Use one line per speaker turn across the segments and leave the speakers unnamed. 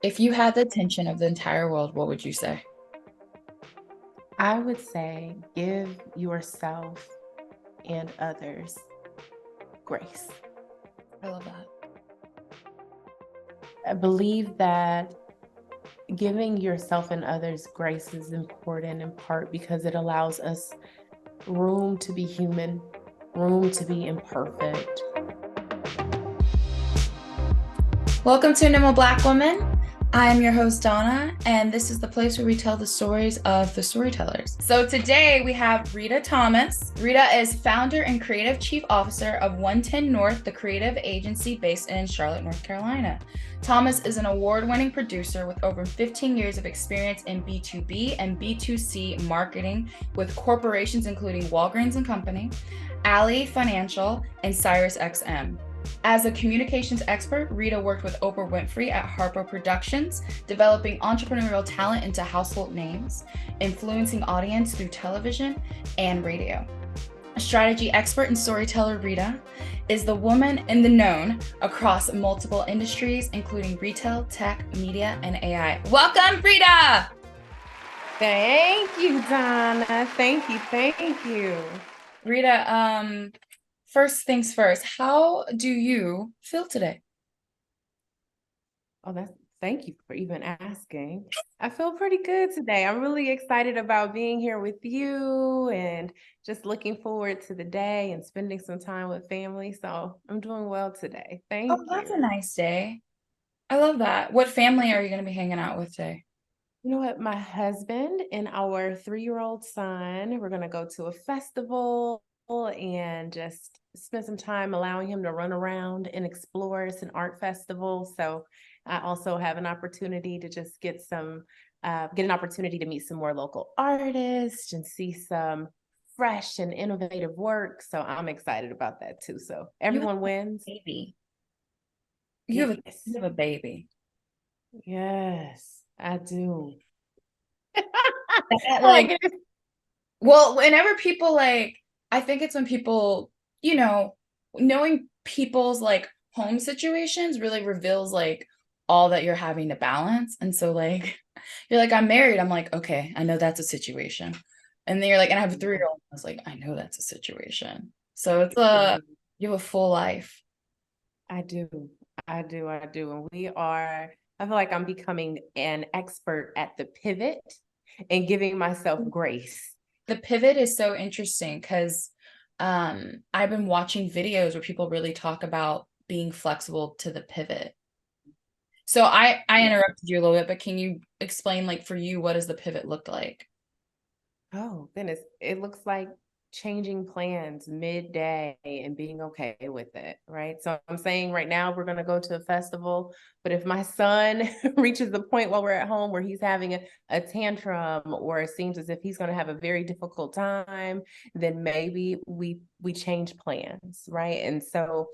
If you had the attention of the entire world, what would you say?
I would say give yourself and others grace.
I love that.
I believe that giving yourself and others grace is important in part because it allows us room to be human, room to be imperfect.
Welcome to Nimble Black Woman. I am your host, Donna, and this is the place where we tell the stories of the storytellers. So today we have Rita Thomas. Rita is founder and creative chief officer of 110 North, the creative agency based in Charlotte, North Carolina. Thomas is an award-winning producer with over 15 years of experience in B2B and B2C marketing with corporations including Walgreens and Company, Ally Financial, and SiriusXM. As a communications expert, Rita worked with Oprah Winfrey at Harpo Productions, developing entrepreneurial talent into household names, influencing audience through television and radio. A strategy expert and storyteller, Rita is the woman in the known across multiple industries, including retail, tech, media, and AI. Welcome, Rita!
Thank you, Donna. Thank you. Thank you.
Rita, first things first, how do you feel today?
Oh, thank you for even asking. I feel pretty good today. I'm really excited about being here with you and just looking forward to the day and spending some time with family. So I'm doing well today.
Oh,
Thank
that's a
you.
nice day. I love that. What family are you going to be hanging out with today?
You know what? My husband and our 3-year-old son, we're going to go to a festival and just spend some time allowing him to run around and explore. It's an art festival. So I also have an opportunity to just get an opportunity to meet some more local artists and see some fresh and innovative work. So I'm excited about that too. So
You have
everyone
a
wins.
baby. You
Yes.
have a baby.
Yes, I do.
That, like,
Like,
well, whenever people I think it's when people, knowing people's like home situations really reveals like all that you're having to balance. And so like you're like, I'm married. I'm like, okay, I know that's a situation. And then you're like, and I have a 3-year-old. I was like, I know that's a situation. So you have a full life.
I do. I do. I do. And I feel like I'm becoming an expert at the pivot and giving myself grace.
The pivot is so interesting because I've been watching videos where people really talk about being flexible to the pivot. So I
Yeah.
interrupted you a little bit, but can you explain like for you what does the pivot look like?
Oh, goodness. It looks like changing plans midday and being okay with it, right? So I'm saying right now we're going to go to a festival, but if my son reaches the point while we're at home where he's having a tantrum or it seems as if he's going to have a very difficult time, then maybe we change plans, right? And so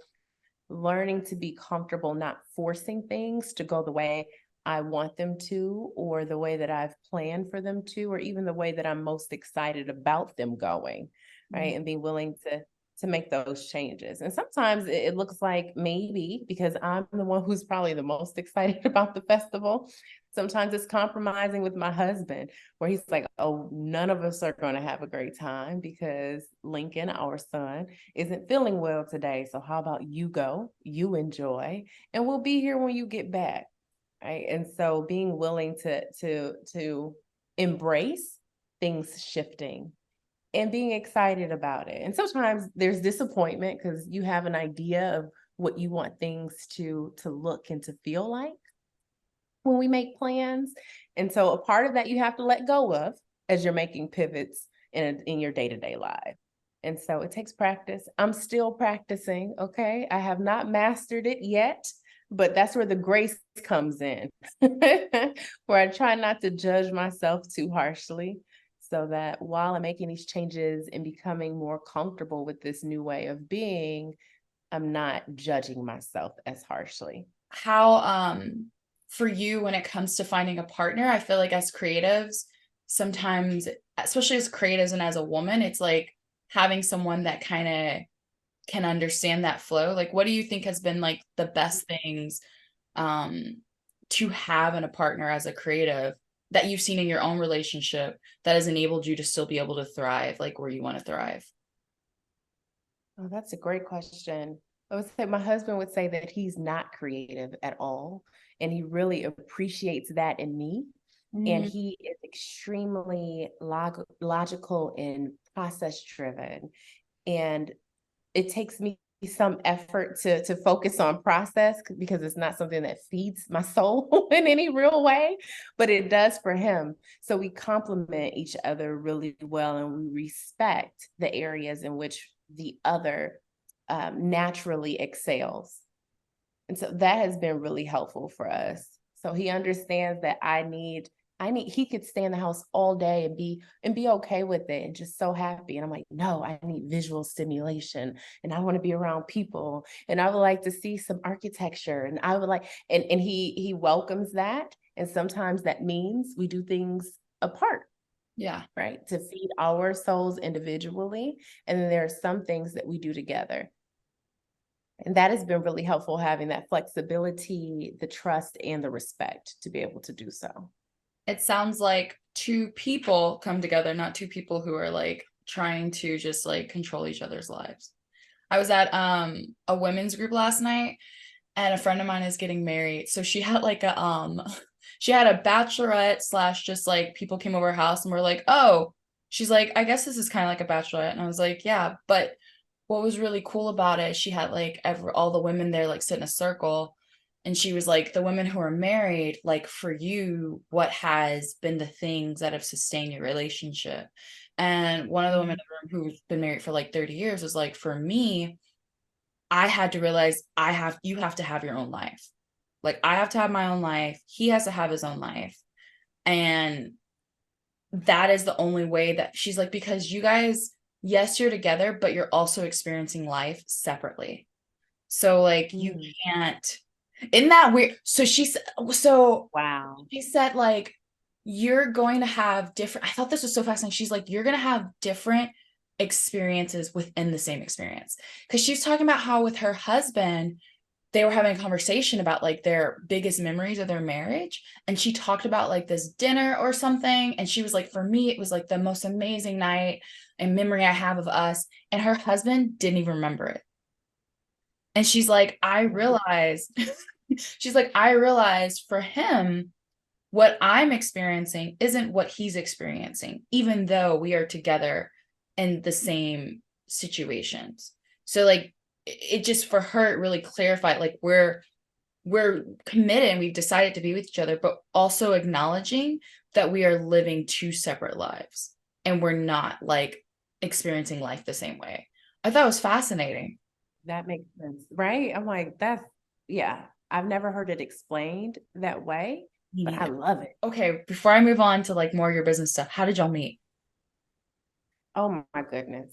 learning to be comfortable not forcing things to go the way I want them to, or the way that I've planned for them to, or even the way that I'm most excited about them going,
Mhm.
right? And being willing to make those changes. And sometimes it looks like maybe because I'm the one who's probably the most excited about the festival. Sometimes it's compromising with my husband, where he's like, oh, none of us are going to have a great time because Lincoln, our son, isn't feeling well today. So how about you go, you enjoy, and we'll be here when you get back. Right. And so being willing to embrace things shifting and being excited about it. And sometimes there's disappointment because you have an idea of what you want things to look and to feel like when we make plans. And so a part of that you have to let go of as you're making pivots in your day-to-day life. And so it takes practice. I'm still practicing, okay? I have not mastered it yet, but that's where the grace comes in, where I try not to judge myself too harshly so that while I'm making these changes and becoming more comfortable with this new way of being, I'm not judging myself as harshly.
How for you when it comes to finding a partner, I feel like as creatives, sometimes, especially as creatives and as a woman, it's like having someone that kind of can understand that flow. Like what do you think has been like the best things um to have in a partner as a creative that you've seen in your own relationship that has enabled you to still be able to thrive like where you want to thrive?
Oh, that's a great question. I would say my husband would say that he's not creative at all, and he really appreciates that in me. And
Mm,
he is extremely logical and process driven. And it takes me some effort to focus on process because it's not something that feeds my soul in any real way, but it does for him. So we complement each other really well, and we respect the areas in which the other naturally excels. And so that has been really helpful for us. So he understands that he could stay in the house all day and be okay with it and just so happy. And I'm like, no, I need visual stimulation, and I want to be around people, and I would like to see some architecture, and I would like, and he welcomes that. And sometimes that means we do things apart,
yeah.
right? To feed our souls individually. And then there are some things that we do together. And that has been really helpful, having that flexibility, the trust, and the respect to be able to do so.
It sounds like two people come together, not two people who are like trying to just like control each other's lives. I was at a women's group last night, and a friend of mine is getting married. So she had like a she had a bachelorette slash just like people came over her house and were like, oh, she's like, I guess this is kind of like a bachelorette. And I was like, yeah, but what was really cool about it, she had like all the women there like sit in a circle, and she was like, the women who are married, like for you, what has been the things that have sustained your relationship? And one of the women in the room who's been married for like 30 years was like, for me, I had to realize you have to have your own life. Like I have to have my own life. He has to have his own life. And that is the only way that she's like, because you guys, yes, you're together, but you're also experiencing life separately. So like you
Mm.
can't, isn't that weird? So
Wow.
she said like you're going to have different, I thought this was so fascinating. She's like, you're going to have different experiences within the same experience. Because she's talking about how with her husband, they were having a conversation about like their biggest memories of their marriage. And she talked about like this dinner or something. And she was like, for me, it was like the most amazing night and memory I have of us. And her husband didn't even remember it. And she's like, I realized, she's like, I realized for him, what I'm experiencing isn't what he's experiencing, even though we are together in the same situations. So like it just for her it really clarified like we're committed and we've decided to be with each other, but also acknowledging that we are living two separate lives and we're not like experiencing life the same way. I thought it was fascinating.
That makes sense, right? I'm like, yeah, I've never heard it explained that way,
Me
but I
neither.
love it.
Okay, before I move on to like more of your business stuff, how did y'all meet?
Oh my goodness.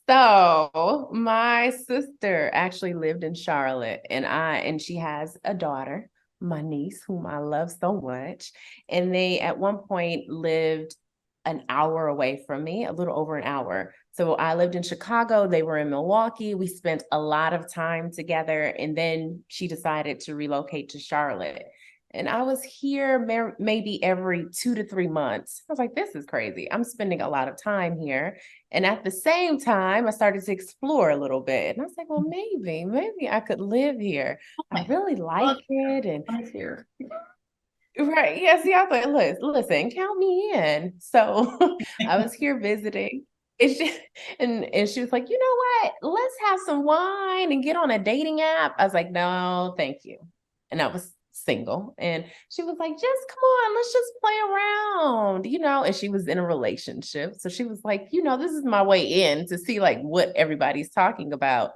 So my sister actually lived in Charlotte, and she has a daughter, my niece, whom I love so much. And they at one point lived an hour away from me, a little over an hour. So I lived in Chicago, they were in Milwaukee. We spent a lot of time together, and then she decided to relocate to Charlotte. And I was here maybe every 2 to 3 months. I was like, this is crazy. I'm spending a lot of time here. And at the same time, I started to explore a little bit. And I was like, well, maybe I could live here. I really like it. And
Here.
right. Yeah. See, I thought, listen, count me in. So I was here visiting. And she was like, you know what? Let's have some wine and get on a dating app. I was like, no, thank you. And I was single. And she was like, just come on, let's just play around, and she was in a relationship. So she was like, this is my way in to see like what everybody's talking about.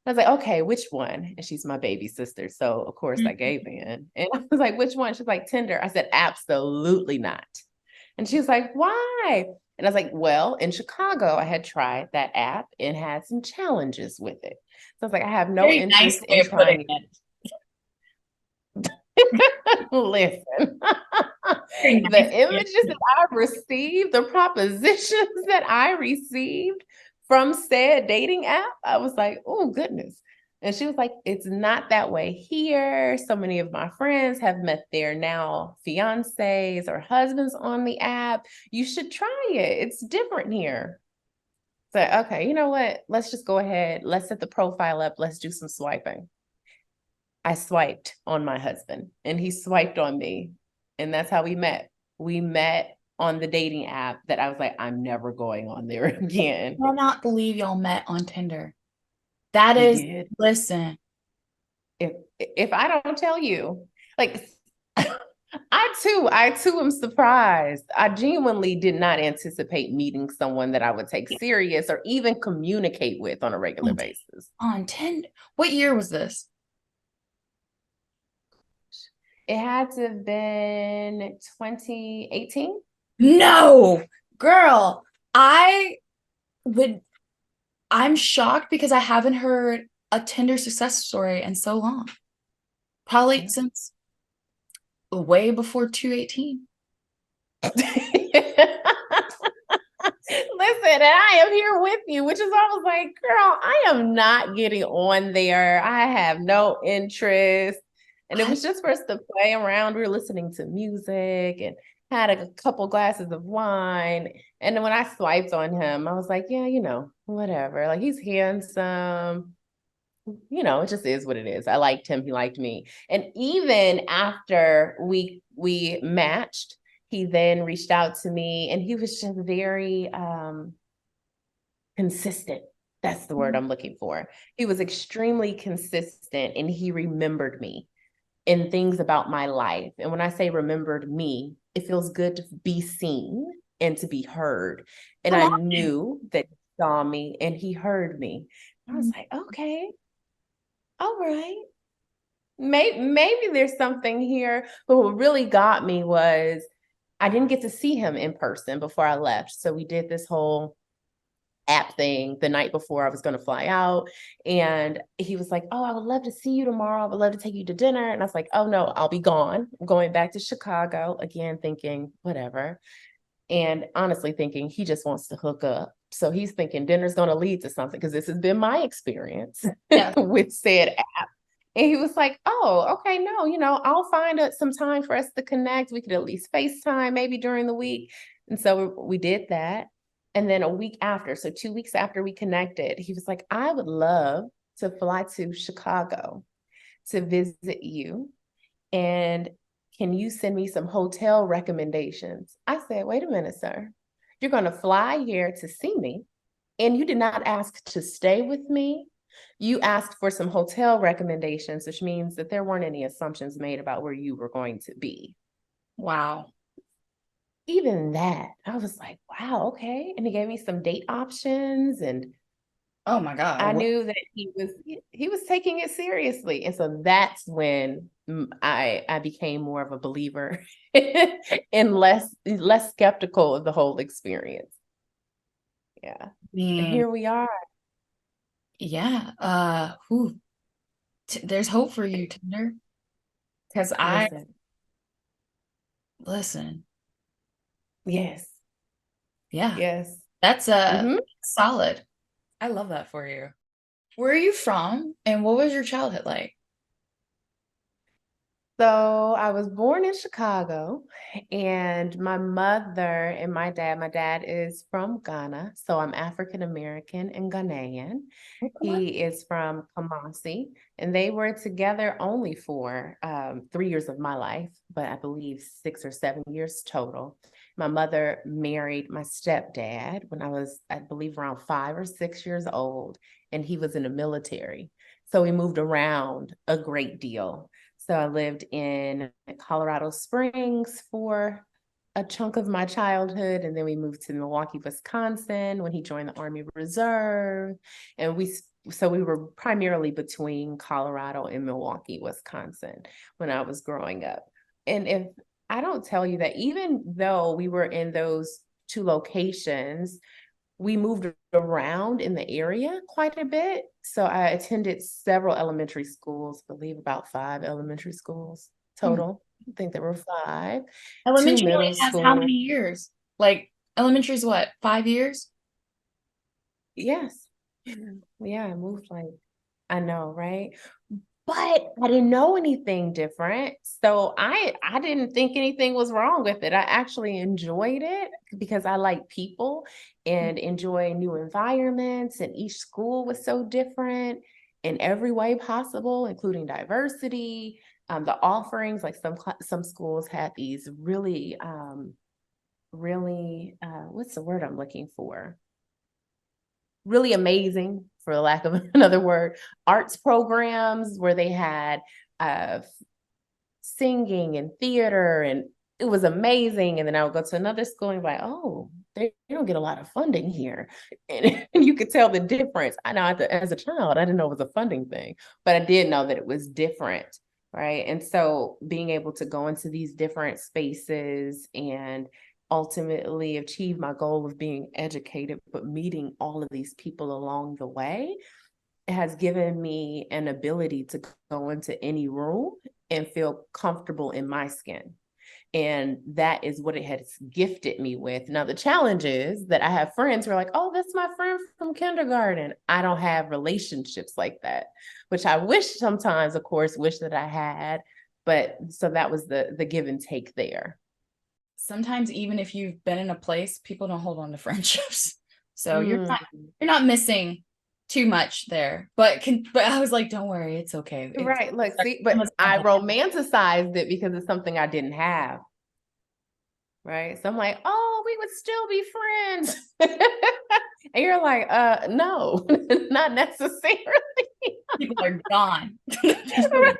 I was like, okay, which one? And she's my baby sister. So of course I gave in. And I was like, which one? She's like, Tinder. I said, absolutely not. And she was like, why? And I was like, well, in Chicago, I had tried that app and had some challenges with it. So I was like, I have no
Very nice
interest
way
in
of putting
trying
it.
it. Listen,
Very nice
the
way of
images
putting
that I received, the propositions that I received from said dating app, I was like, oh, goodness. And she was like, it's not that way here. So many of my friends have met their now fiancés or husbands on the app. You should try it. It's different here. So, okay, you know what? Let's just go ahead. Let's set the profile up. Let's do some swiping. I swiped on my husband and he swiped on me. And that's how we met. We met on the dating app that I was like, I'm never going on there again.
I cannot believe y'all met on Tinder. That
We
is,
did.
listen.
If I don't tell you, like I too am surprised. I genuinely did not anticipate meeting someone that I would take serious or even communicate with on a regular basis.
On Tinder. What year was this?
It had to have been 2018.
No, girl. I'm shocked because I haven't heard a Tinder success story in so long. Probably since way before 2018.
Listen, and I am here with you, which is almost like, girl, I am not getting on there. I have no interest. And it was just for us to play around. We were listening to music and had a couple glasses of wine. And then when I swiped on him, I was like, yeah, whatever. Like, he's handsome. It just is what it is. I liked him. He liked me. And even after we matched, he then reached out to me and he was just very consistent. That's the word I'm looking for. He was extremely consistent and he remembered me and things about my life. And when I say remembered me, it feels good to be seen and to be heard. And I knew that he saw me and he heard me. I was like, okay, all right. Maybe there's something here. But what really got me was I didn't get to see him in person before I left. So we did this whole app thing the night before I was going to fly out. And he was like, oh, I would love to see you tomorrow. I would love to take you to dinner. And I was like, oh no, I'll be gone. I'm going back to Chicago again, thinking whatever. And honestly thinking he just wants to hook up. So he's thinking dinner's going to lead to something because this has been my experience with said app. And he was like, oh, okay, no, I'll find some time for us to connect. We could at least FaceTime maybe during the week. And so we did that. And then a week after, so 2 weeks after we connected, he was like, I would love to fly to Chicago to visit you. And can you send me some hotel recommendations? I said, wait a minute, sir. You're going to fly here to see me. And you did not ask to stay with me. You asked for some hotel recommendations, which means that there weren't any assumptions made about where you were going to be.
Wow.
Even that, I was like, wow, okay. And he gave me some date options and
oh my God.
I knew that he was taking it seriously. And so that's when I became more of a believer and less skeptical of the whole experience. Yeah. And here we are.
Yeah. There's hope for you, Tinder. Because listen.
Yes.
Yeah.
Yes.
That's solid. I love that for you. Where are you from and what was your childhood like?
So I was born in Chicago and my mother and my dad is from Ghana. So I'm African American and Ghanaian. He is from Kumasi and they were together only for 3 years of my life, but I believe 6 or 7 years total. My mother married my stepdad when I was, I believe, around 5 or 6 years old, and he was in the military. So we moved around a great deal. So I lived in Colorado Springs for a chunk of my childhood, and then we moved to Milwaukee, Wisconsin when he joined the Army Reserve. And we were primarily between Colorado and Milwaukee, Wisconsin when I was growing up. And if I don't tell you that even though we were in those two locations, we moved around in the area quite a bit. So I attended several elementary schools, I believe about 5 elementary schools total. I think there were 5.
Elementary only has how many years? Like elementary is what, 5 years?
Yes. Yeah, I moved like I know, right? But I didn't know anything different. So I didn't think anything was wrong with it. I actually enjoyed it because I like people and enjoy new environments, and each school was so different in every way possible, including diversity, the offerings. Like some schools had these really what's the word I'm looking for? Really amazing, for the lack of another word, arts programs where they had uh, singing and theater, and it was amazing. And then I would go to another school and be like, oh, they don't get a lot of funding here. And you could tell the difference. I know as a child, I didn't know it was a funding thing, but I did know that it was different. Right. And so being able to go into these different spaces and ultimately achieve my goal of being educated, but meeting all of these people along the way, it has given me an ability to go into any room and feel comfortable in my skin. And that is what it has gifted me with. Now, the challenge is that I have friends who are like, oh, that's my friend from kindergarten. I don't have relationships like that, which I wish sometimes, of course, wish that I had. But so that was the give and take there.
Sometimes even if you've been in a place, people don't hold on to friendships. So
Mm.
you're not missing too much there. But I was like, don't worry, it's okay.
Right. Look, see, but I romanticized it because it's something I didn't have. Right. So I'm like, oh, we would still be friends. And you're like, no, not necessarily.
people are gone.
Right.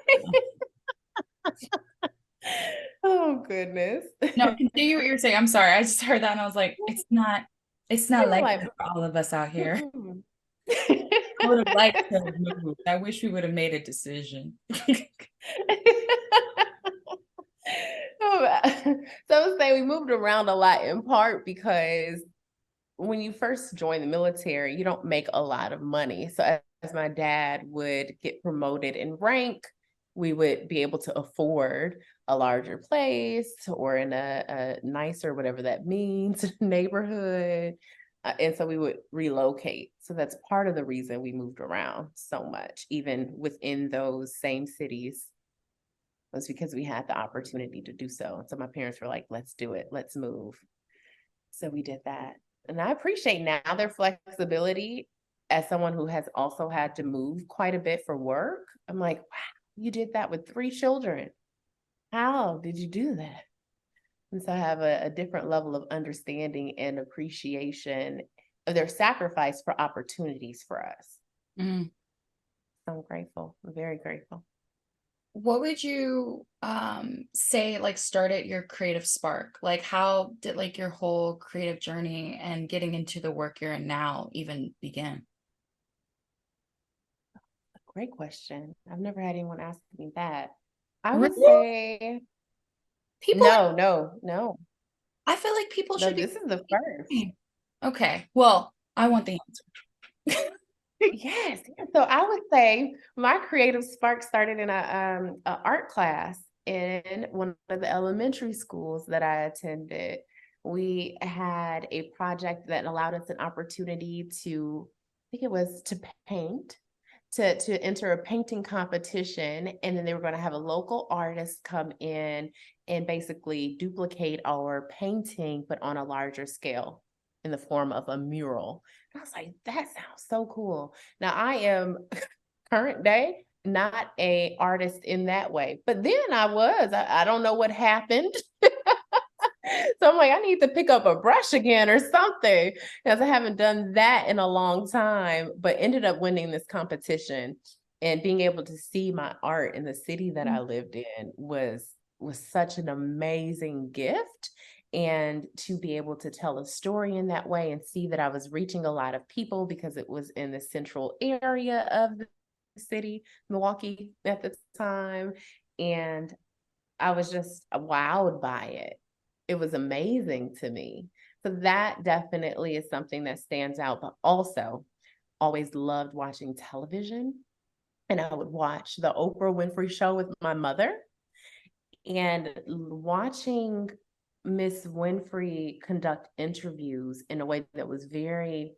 Oh goodness.
No, continue what you're saying. I'm sorry. I just heard that and I was like, it's not
You're
like
like,
that for all of us out here.
mm.
I would have liked to have moved. I wish we would have made a decision.
So I would say we moved around a lot in part because when you first join the military, you don't make a lot of money. So as my dad would get promoted in rank, we would be able to afford a larger place or in a nicer, whatever that means, neighborhood. And so we would relocate. So that's part of the reason we moved around so much, even within those same cities, was because we had the opportunity to do so. And so my parents were like, let's do it, let's move. So we did that. And I appreciate now their flexibility as someone who has also had to move quite a bit for work. I'm like, wow, you did that with 3 children. How did you do that? And so I have a different level of understanding and appreciation of their sacrifice for opportunities for us.
Mm.
I'm grateful. I'm very grateful.
What would you say like started your creative spark? Like how did like your whole creative journey and getting into the work you're in now even begin?
Great question. I've never had anyone ask me that. I would
Really?
say
People
no.
I feel like people
No,
should be
this is the first.
okay. Well, I want the answer.
Yes. So I would say my creative spark started in a art class in one of the elementary schools that I attended. We had a project that allowed us an opportunity to, I think it was to paint, to enter a painting competition, and then they were going to have a local artist come in and basically duplicate our painting, but on a larger scale in the form of a mural. And I was like, that sounds so cool. Now I am current day not a artist in that way, but then I was. I don't know what happened. So I'm like, I need to pick up a brush again or something, because I haven't done that in a long time, but ended up winning this competition, and being able to see my art in the city that I lived in was such an amazing gift. And to be able to tell a story in that way and see that I was reaching a lot of people because it was in the central area of the city, Milwaukee at the time. And I was just wowed by it. It was amazing to me. So that definitely is something that stands out, but also always loved watching television. And I would watch the Oprah Winfrey show with my mother, and watching Miss Winfrey conduct interviews in a way that was very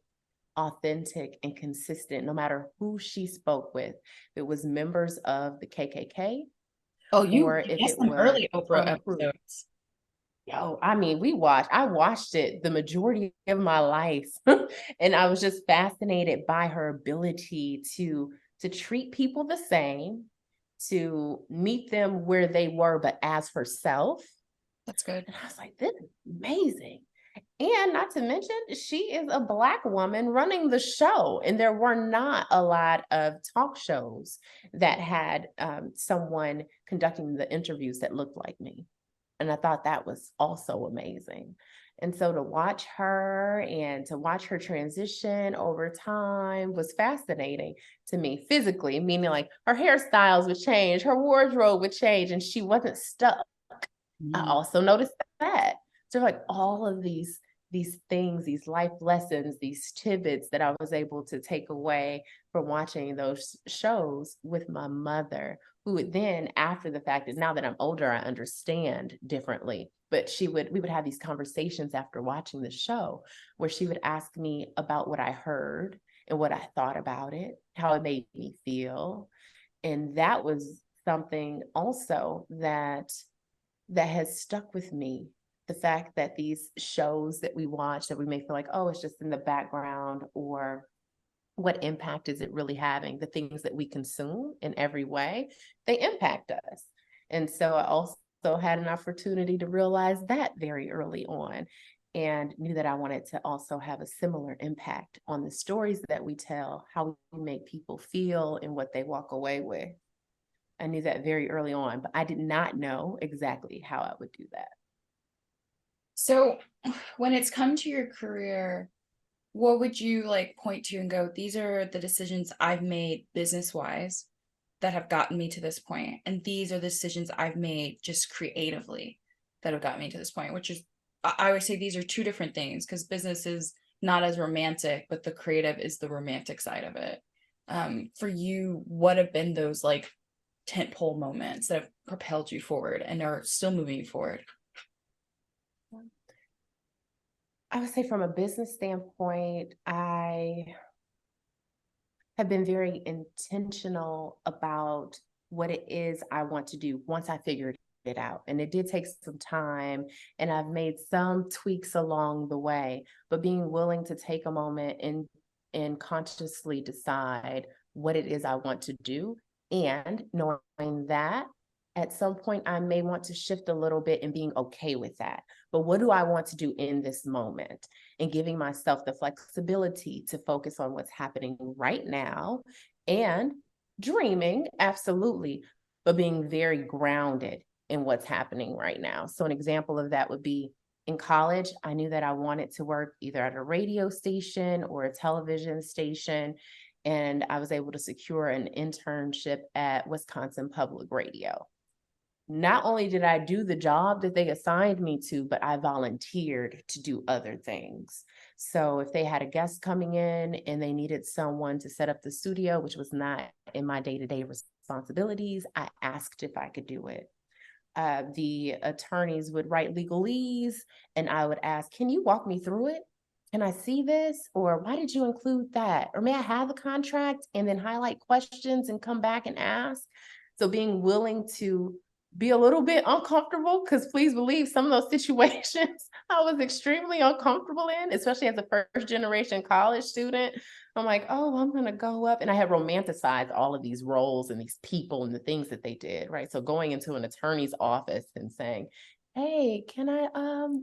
authentic and consistent, no matter who she spoke with. If it was members of the KKK,
Oh, you
or if
guessed
it
some
was
early Oprah
some group.
episodes.
Yo, I mean, I watched it the majority of my life. And I was just fascinated by her ability to treat people the same, to meet them where they were, but as herself.
That's good.
And I was like, this is amazing. And not to mention, she is a Black woman running the show. And there were not a lot of talk shows that had someone conducting the interviews that looked like me. And I thought that was also amazing. And so to watch her and to watch her transition over time was fascinating to me physically, meaning like her hairstyles would change, her wardrobe would change, and she wasn't stuck. I also noticed that. So like all of these things, these life lessons, these tidbits that I was able to take away from watching those shows with my mother, who would then, after the fact, and now that I'm older, I understand differently. But we would have these conversations after watching the show where she would ask me about what I heard and what I thought about it, how it made me feel. And that was something also that has stuck with me. The fact that these shows that we watch that we may feel like, oh, it's just in the background, or what impact is it really having? The things that we consume in every way, they impact us. And so I also had an opportunity to realize that very early on, and knew that I wanted to also have a similar impact on the stories that we tell, how we make people feel and what they walk away with. I knew that very early on, but I did not know exactly how I would do that.
So when it's come to your career, what would you like point to and go, these are the decisions I've made business wise that have gotten me to this point, and these are the decisions I've made just creatively that have gotten me to this point, which is, I would say these are two different things, because business is not as romantic, but the creative is the romantic side of it. For you, what have been those like tentpole moments that have propelled you forward and are still moving you forward?
I would say from a business standpoint, I have been very intentional about what it is I want to do once I figured it out. And it did take some time, and I've made some tweaks along the way, but being willing to take a moment and consciously decide what it is I want to do, and knowing that at some point I may want to shift a little bit and being okay with that. But what do I want to do in this moment? And giving myself the flexibility to focus on what's happening right now, and dreaming, absolutely, but being very grounded in what's happening right now. So an example of that would be in college, I knew that I wanted to work either at a radio station or a television station. And I was able to secure an internship at Wisconsin Public Radio. Not only did I do the job that they assigned me to, but I volunteered to do other things. So if they had a guest coming in and they needed someone to set up the studio, which was not in my day-to-day responsibilities, I asked if I could do it. The attorneys would write legalese, and I would ask, can you walk me through it? Can I see this? Or why did you include that? Or may I have the contract? And then highlight questions and come back and ask. So being willing to be a little bit uncomfortable, because please believe some of those situations I was extremely uncomfortable in, especially as a first generation college student. I'm like, oh, I'm going to go up. And I had romanticized all of these roles and these people and the things that they did, right? So going into an attorney's office and saying, hey, can I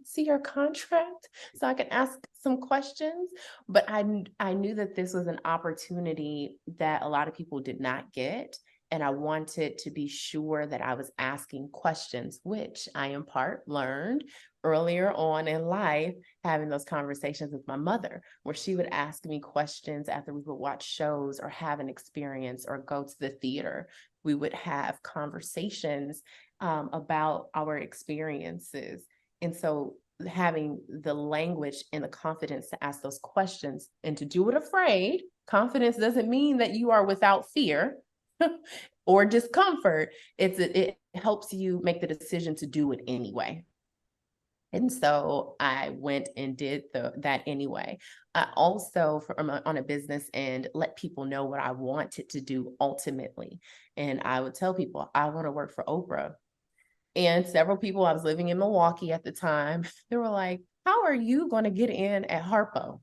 see your contract so I can ask some questions? But I knew that this was an opportunity that a lot of people did not get. And I wanted to be sure that I was asking questions, which I in part learned earlier on in life, having those conversations with my mother, where she would ask me questions after we would watch shows or have an experience or go to the theater. We would have conversations about our experiences. And so having the language and the confidence to ask those questions and to do it afraid. Confidence doesn't mean that you are without fear or discomfort. It helps you make the decision to do it anyway. And so I went and did that anyway. I also, on a business end, let people know what I wanted to do ultimately. And I would tell people, I want to work for Oprah. And several people, I was living in Milwaukee at the time, they were like, how are you going to get in at Harpo?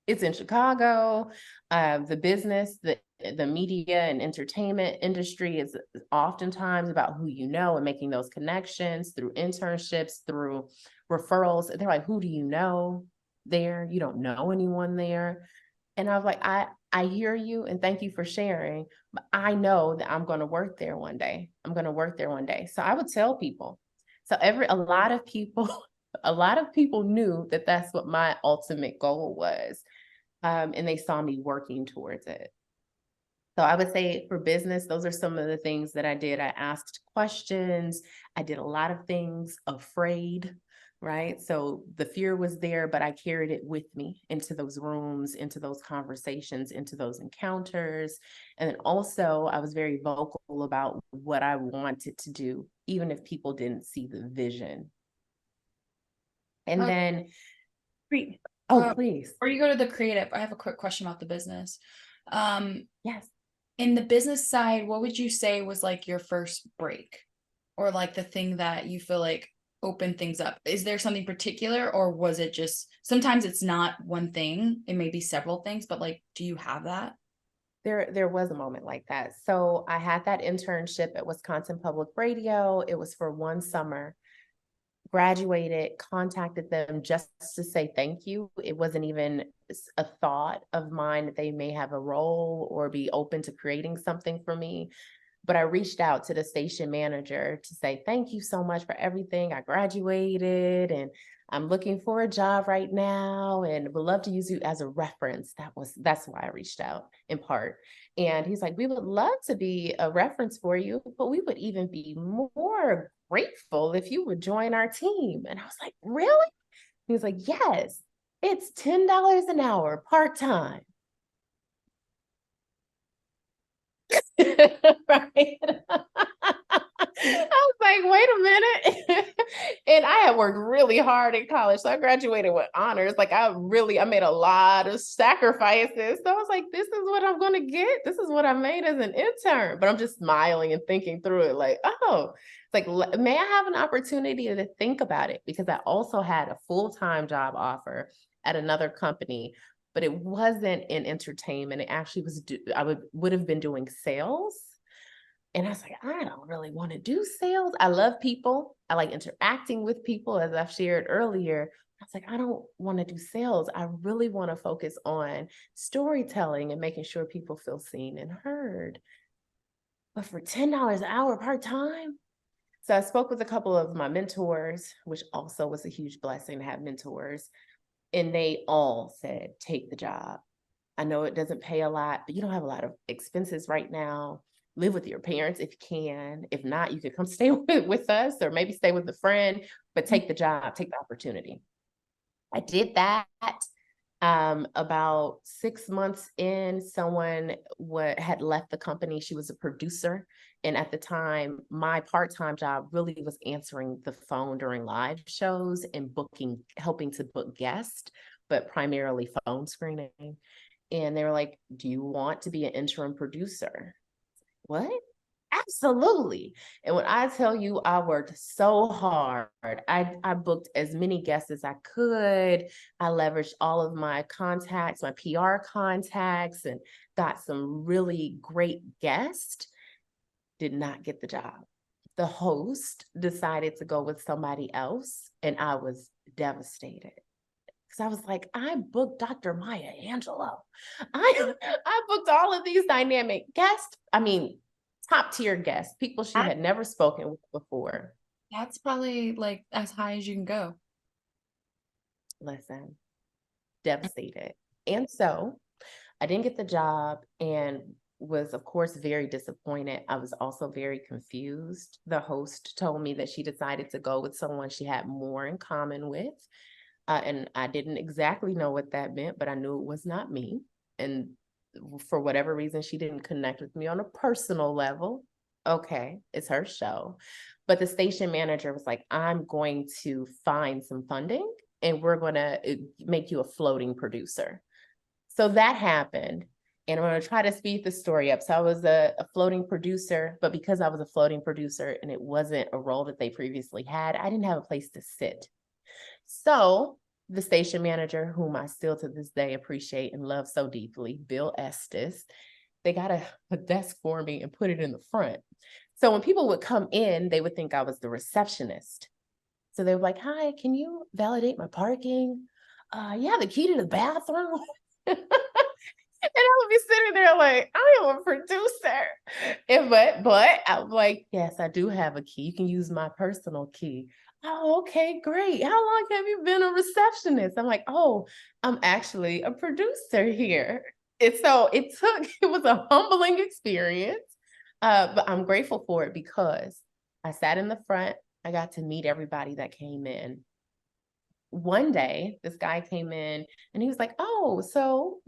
It's in Chicago. The business, the media and entertainment industry is oftentimes about who you know and making those connections through internships, through referrals. They're like, who do you know there? You don't know anyone there. And I was like, I hear you and thank you for sharing, but I know that I'm going to work there one day. I'm going to work there one day. So I would tell people. So a lot of people, a lot of people knew that that's what my ultimate goal was. And they saw me working towards it. So I would say for business, those are some of the things that I did. I asked questions. I did a lot of things afraid, right? So the fear was there, but I carried it with me into those rooms, into those conversations, into those encounters. And then also I was very vocal about what I wanted to do, even if people didn't see the vision. And then, please.
Before you go to the creative, I have a quick question about the business.
Yes.
In the business side, what would you say was like your first break, or like the thing that you feel like opened things up? Is there something particular, or was it just, sometimes it's not one thing, it may be several things, but like, do you have that?
There was a moment like that. So I had that internship at Wisconsin Public Radio. It was for one summer. Graduated, contacted them just to say thank you. It wasn't even a thought of mine that they may have a role or be open to creating something for me. But I reached out to the station manager to say, thank you so much for everything. I graduated and I'm looking for a job right now and would love to use you as a reference. That's why I reached out in part. And he's like, we would love to be a reference for you, but we would even be more grateful if you would join our team. And I was like, really? He was like, yes, it's $10 an hour part-time. Right. I was like, wait a minute. And I had worked really hard in college. So I graduated with honors. Like I made a lot of sacrifices. So I was like, this is what I'm going to get. This is what I made as an intern. But I'm just smiling and thinking through it like, oh, it's like, may I have an opportunity to think about it? Because I also had a full-time job offer at another company, but it wasn't in entertainment. It actually was, I would have been doing sales. And I was like, I don't really want to do sales. I love people. I like interacting with people, as I've shared earlier. I was like, I don't want to do sales. I really want to focus on storytelling and making sure people feel seen and heard. But for $10 an hour part-time. So I spoke with a couple of my mentors, which also was a huge blessing to have mentors. And they all said, take the job. I know it doesn't pay a lot, but you don't have a lot of expenses right now. Live with your parents if you can. If not, you could come stay with us or maybe stay with a friend, but take the job, take the opportunity. I did that. About 6 months in, someone had left the company. She was a producer. And at the time, my part-time job really was answering the phone during live shows and helping to book guests, but primarily phone screening. And they were like, do you want to be an interim producer? What? Absolutely. And when I tell you, I worked so hard. I booked as many guests as I could. I leveraged all of my contacts, my PR contacts, and got some really great guests. Did not get the job. The host decided to go with somebody else, and I was devastated. Because I was like, I booked Dr. Maya Angelou. I booked all of these dynamic guests. I mean, top tier guests, people she had never spoken with before.
That's probably like as high as you can go.
Listen, devastated. And so I didn't get the job and was, of course, very disappointed. I was also very confused. The host told me that she decided to go with someone she had more in common with. And I didn't exactly know what that meant, but I knew it was not me. And for whatever reason, she didn't connect with me on a personal level. okay, it's her show. But the station manager was like, I'm going to find some funding and we're going to make you a floating producer. So that happened. And I'm going to try to speed the story up. So I was a floating producer, but because I was a floating producer and it wasn't a role that they previously had, I didn't have a place to sit. So the station manager, whom I still to this day appreciate and love so deeply, Bill Estes, they got a desk for me and put it in the front. So when people would come in, they would think I was the receptionist. So they were like, hi, can you validate my parking? You have the key to the bathroom? And I would be sitting there like, I am a producer. But I'm like, yes, I do have a key. You can use my personal key. Oh, okay, great. How long have you been a receptionist? I'm like, oh, I'm actually a producer here. And so it was a humbling experience. But I'm grateful for it because I sat in the front. I got to meet everybody that came in. One day, this guy came in and he was like, oh, so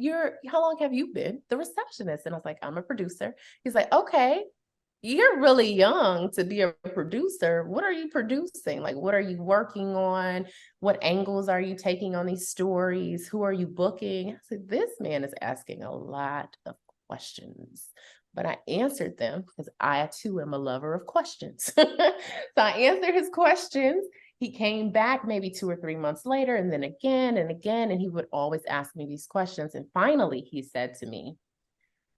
how long have you been the receptionist? And I was like, I'm a producer. He's like, okay, you're really young to be a producer. What are you producing? Like, what are you working on? What angles are you taking on these stories? Who are you booking? I said, this man is asking a lot of questions. But I answered them because I too am a lover of questions. So I answered his questions. He came back maybe 2 or 3 months later, and then again and again, and he would always ask me these questions. And finally, he said to me,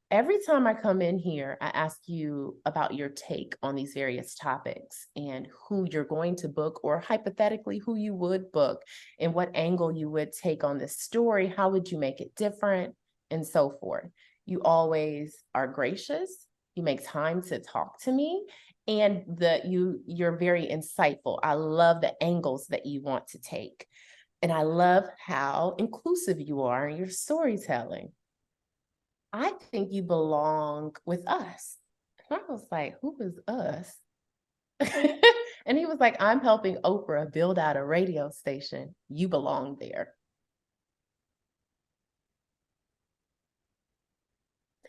every time I come in here, I ask you about your take on these various topics and who you're going to book, or hypothetically, who you would book and what angle you would take on this story. How would you make it different? And so forth. You always are gracious. You make time to talk to me. And you're very insightful. I love the angles that you want to take. And I love how inclusive you are in your storytelling. I think you belong with us. And I was like, who is us? And he was like, I'm helping Oprah build out a radio station. You belong there.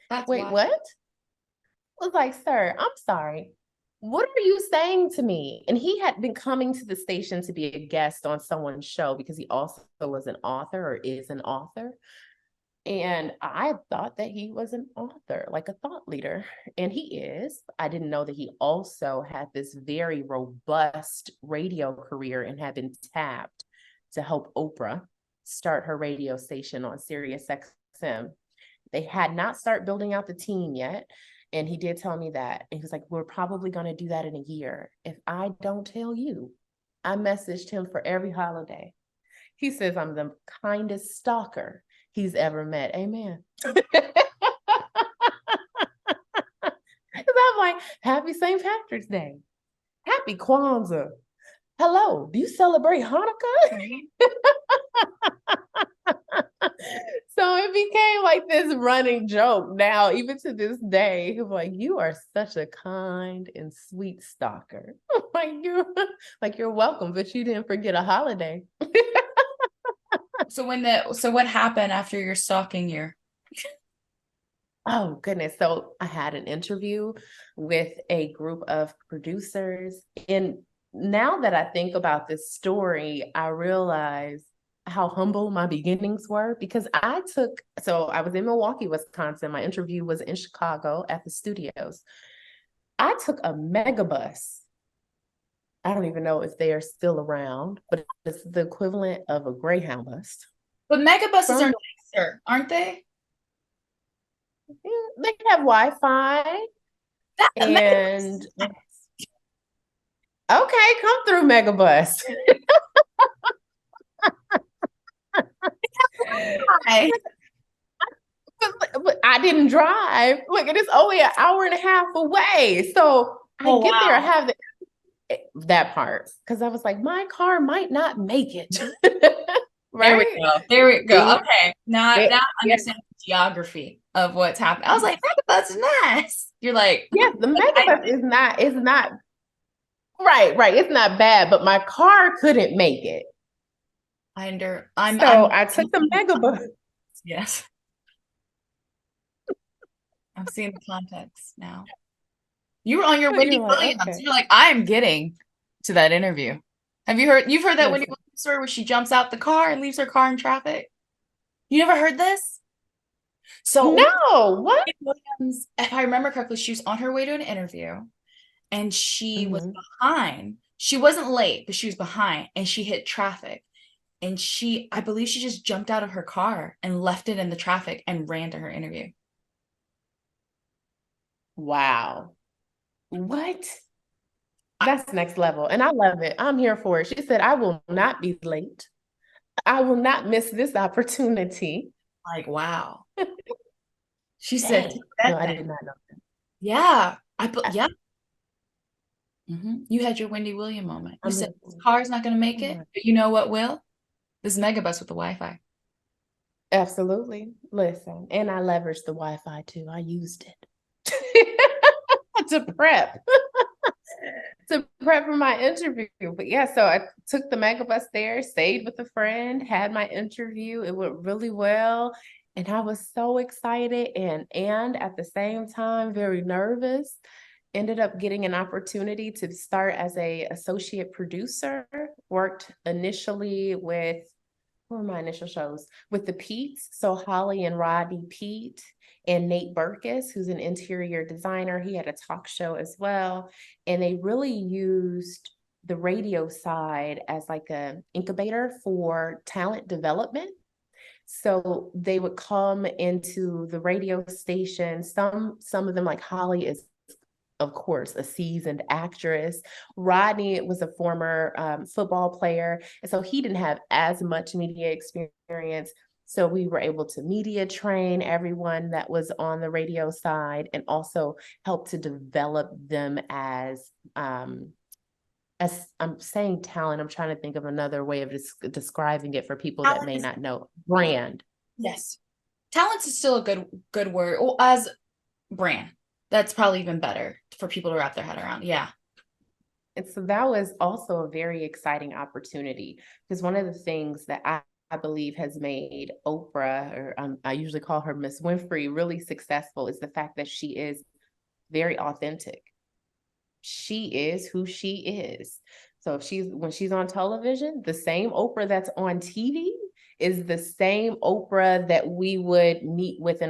That's
Wait,
wild.
what? I was like, sir, I'm sorry. What are you saying to me? And he had been coming to the station to be a guest on someone's show because he also was an author, or is an author. And I thought that he was an author, like a thought leader. And he is. I didn't know that he also had this very robust radio career and had been tapped to help Oprah start her radio station on Sirius XM. They had not started building out the team yet. And he did tell me that. And he was like, we're probably going to do that in a year. If I don't tell you, I messaged him for every holiday. He says I'm the kindest stalker he's ever met. Amen. Because I'm like, happy St. Patrick's Day. Happy Kwanzaa. Hello, do you celebrate Hanukkah? So it became like this running joke now, even to this day. Like, you are such a kind and sweet stalker. Like you're welcome, but you didn't forget a holiday.
So what happened after your stalking year?
Oh, goodness. So I had an interview with a group of producers. And now that I think about this story, I realize how humble my beginnings were, because I was in Milwaukee, Wisconsin. My interview was in Chicago at the studios. I took a megabus. I don't even know if they are still around, but it's the equivalent of a Greyhound bus.
But megabuses are nicer, aren't they?
They have Wi-Fi. And okay, come through, Megabus. But I didn't drive. Look, it is only an hour and a half away. So I get there, I have that part, because I was like, my car might not make it. Right?
There we go. Okay. Now I understand the geography of what's happening. I was like, megabus is nice. You're like,
yes, the megabus is not right. It's not bad, but my car couldn't make it. I took the megabus.
Yes. I'm seeing the context now. You were on your
But
Wendy
you're like,
Williams.
okay.
You're like, I am getting to that interview. You've heard that Wendy
Listen.
Williams story where she jumps out the car and leaves her car in traffic? You never heard this? So
No, what?
Wendy Williams, if I remember correctly, she was on her way to an interview and she was
Mhm.
behind. She wasn't late, but she was behind and she hit traffic. And I believe she just jumped out of her car and left it in the traffic and ran to her interview.
Wow. What? That's next level. And I love it. I'm here for it. She said, I will not be late. I will not miss this opportunity.
Like, wow. She said,
Dang.
"Take
No,
that
I
then."
did not know
Yeah. I put,
that.
yeah. You had your Wendy Williams moment. You
I'm
said,
here
this
for it.
car's not going to make
Oh
it,
my-
but you know what will? This megabus with the Wi-Fi.
Absolutely. Listen, and I leveraged the Wi-Fi too. I used it to prep. To prep for my interview. But yeah, so I took the megabus there, stayed with a friend, had my interview. It went really well. And I was so excited and at the same time, very nervous. Ended up getting an opportunity to start as a associate producer. Worked initially with, what were my initial shows? With the Pete's, so Holly and Rodney Pete and Nate Burkus, who's an interior designer. He had a talk show as well. And they really used the radio side as like an incubator for talent development. So they would come into the radio station. Some of them, like Holly, is of course a seasoned actress. Rodney was a former football player, and so he didn't have as much media experience. So we were able to media train everyone that was on the radio side, and also help to develop them as I'm saying talent. I'm trying to think of another way of describing it for people that
Talent
may
is,
not know. Brand.
yes. Talent is still a good word. Well, as brand. That's probably even better for people to wrap their head around. Yeah.
And so that was also a very exciting opportunity, because one of the things that I believe has made Oprah, or I usually call her Miss Winfrey, really successful is the fact that she is very authentic. She is who she is. So if when she's on television, the same Oprah that's on TV is the same Oprah that we would meet with in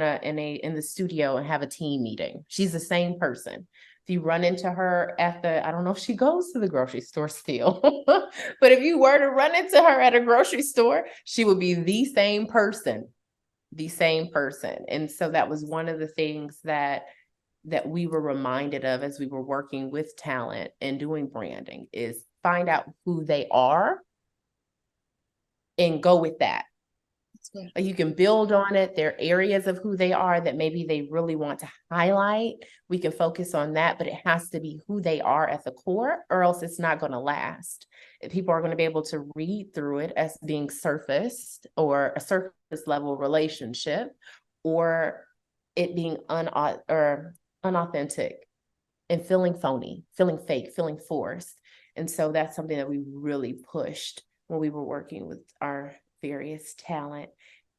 the studio and have a team meeting. She's the same person. If you run into her I don't know if she goes to the grocery store still, but if you were to run into her at a grocery store, she would be the same person, the same person. And so that was one of the things that we were reminded of as we were working with talent and doing branding, is find out who they are and go with that. You can build on it. There are areas of who they are that maybe they really want to highlight. We can focus on that, but it has to be who they are at the core, or else it's not going to last. People are going to be able to read through it as being surfaced, or a surface level relationship, or it being unauthentic and feeling phony, feeling fake, feeling forced. And so that's something that we really pushed when we were working with our various talent.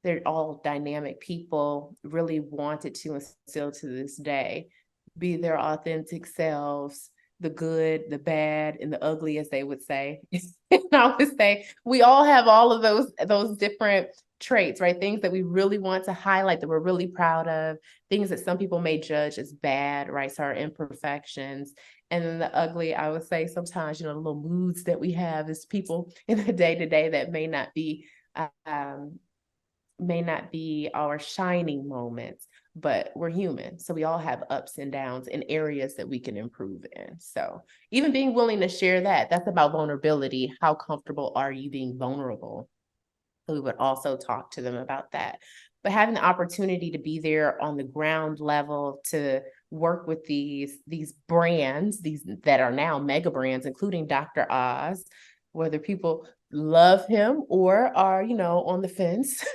They're all dynamic people, really wanted to, and still to this day, be their authentic selves, the good, the bad, and the ugly, as they would say. And I would say we all have all of those different traits, right? Things that we really want to highlight, that we're really proud of, things that some people may judge as bad, right? So our imperfections. And then the ugly, I would say sometimes, the little moods that we have as people in the day-to-day that may not be our shining moments, but we're human. So we all have ups and downs in areas that we can improve in. So even being willing to share that's about vulnerability. How comfortable are you being vulnerable? So we would also talk to them about that. But having the opportunity to be there on the ground level to work with these brands, these that are now mega brands, including Dr. Oz, whether people love him or are, on the fence,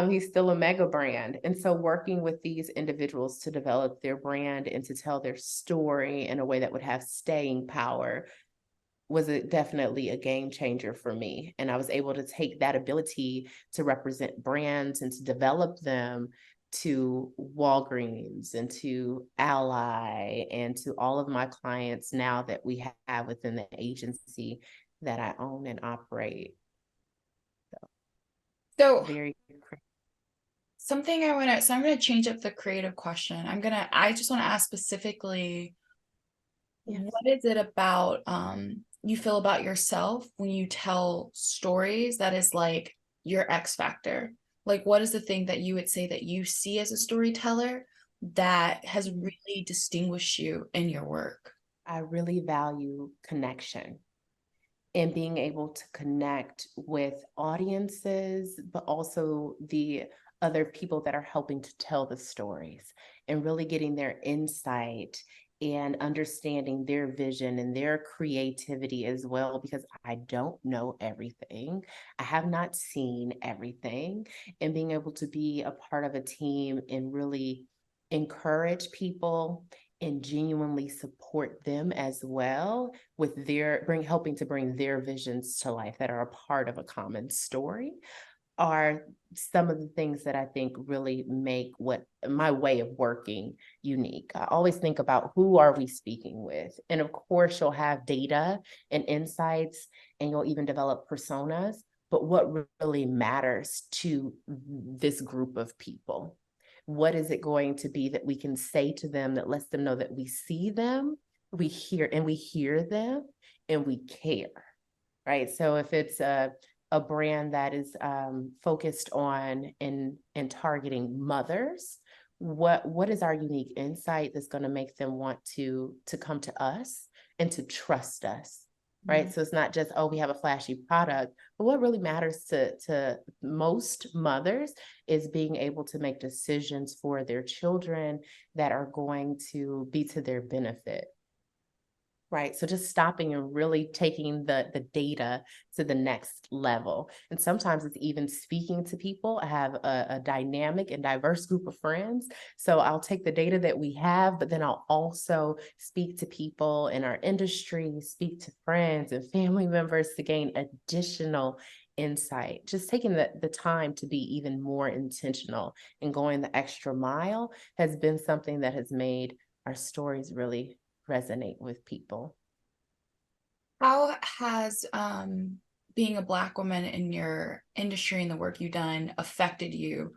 he's still a mega brand. And so working with these individuals to develop their brand and to tell their story in a way that would have staying power was definitely a game changer for me. And I was able to take that ability to represent brands and to develop them to Walgreens and to Ally and to all of my clients now that we have within the agency that I own and operate.
So
Very
something I'm gonna change up the creative question. I just want to ask specifically,
yes.
what is it about you feel about yourself when you tell stories that is like your X factor? Like, what is the thing that you would say that you see as a storyteller that has really distinguished you in your work?
I really value connection and being able to connect with audiences, but also the other people that are helping to tell the stories and really getting their insight and understanding their vision and their creativity as well, because I don't know everything. I have not seen everything, and being able to be a part of a team and really encourage people and genuinely support them as well with helping to bring their visions to life that are a part of a common story are some of the things that I think really make what my way of working unique. I always think about who are we speaking with? And of course, you'll have data and insights, and you'll even develop personas, but what really matters to this group of people? What is it going to be that we can say to them that lets them know that we see them, we hear them, and we care, right? So if it's a brand that is focused on and targeting mothers, what is our unique insight that's going to make them want to come to us and to trust us, right? So it's not just, oh, we have a flashy product, but what really matters to most mothers is being able to make decisions for their children that are going to be to their benefit. Right. So just stopping and really taking the data to the next level. And sometimes it's even speaking to people. I have a dynamic and diverse group of friends. So I'll take the data that we have, but then I'll also speak to people in our industry, speak to friends and family members to gain additional insight. Just taking the time to be even more intentional and going the extra mile has been something that has made our stories really resonate with people.
How has being a Black woman in your industry and the work you've done affected you?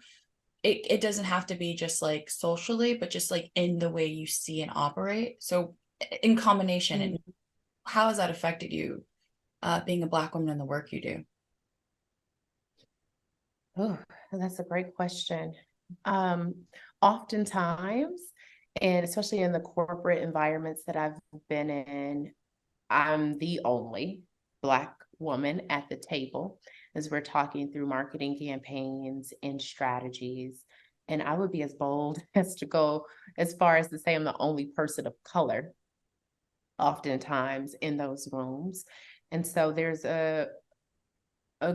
It doesn't have to be just like socially, but just like in the way you see and operate. So in combination, and how has that affected you, being a Black woman in the work you do?
Oh, that's a great question. Oftentimes, and especially in the corporate environments that I've been in, I'm the only Black woman at the table as we're talking through marketing campaigns and strategies. And I would be as bold as to go as far as to say I'm the only person of color oftentimes in those rooms. And so there's a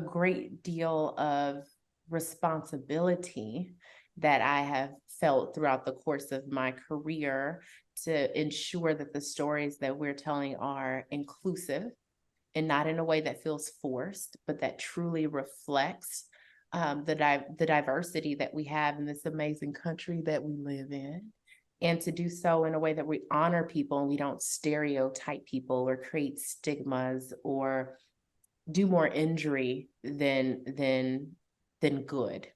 great deal of responsibility that I have felt throughout the course of my career to ensure that the stories that we're telling are inclusive and not in a way that feels forced, but that truly reflects the diversity that we have in this amazing country that we live in. And to do so in a way that we honor people and we don't stereotype people or create stigmas or do more injury than good.